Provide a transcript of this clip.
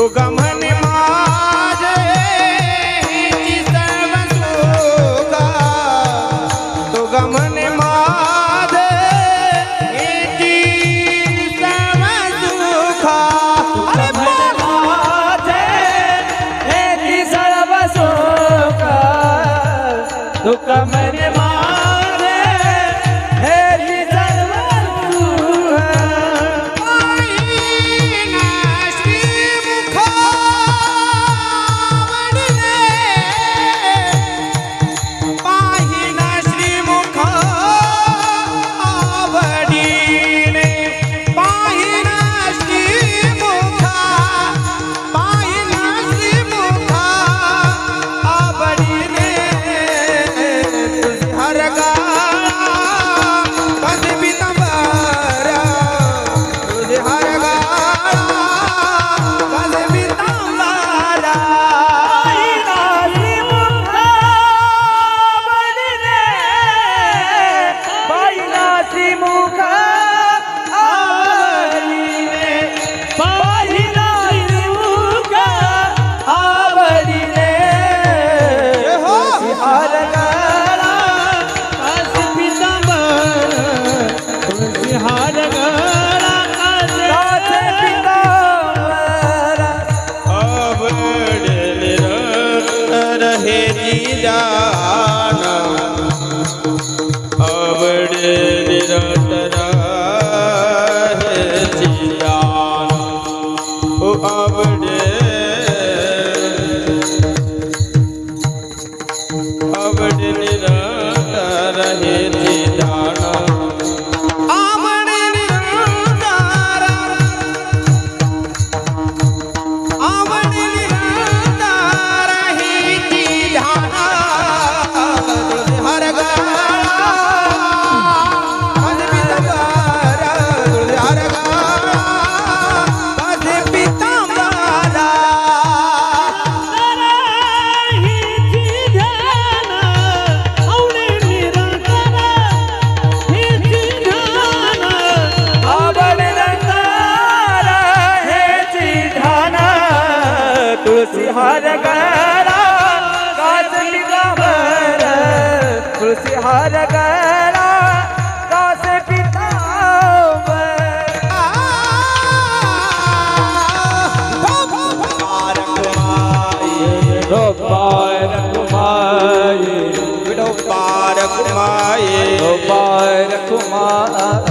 तुका म्हणे माझे हिची सर्व सुखा तुका म्हणे माझे हिची सर्व सुखा अरे माझे हेची सर्व सुखा तुका म्हणे माझे हेची सर्व पाहिना श्रीमुख आवडीने पाहिना श्रीमुख आवडीने तुझे हर गाळा कसे पितांबर तुझे हर गाळा कसे पितांबर हे जीदान आवडे निरंतर हे जीदान ओ आवडे आवडे निरंतर हे जीदान आवडे निरंतर आवडे निरंतर हे जीदान तुझे हर गाळा कसे पितांबर तुझे हर गाळा कसे पितांबर तुलसी हार गळा काजली काबर तुलसी हार गळा कासे पितांबर पार कुमाये पार कुमाये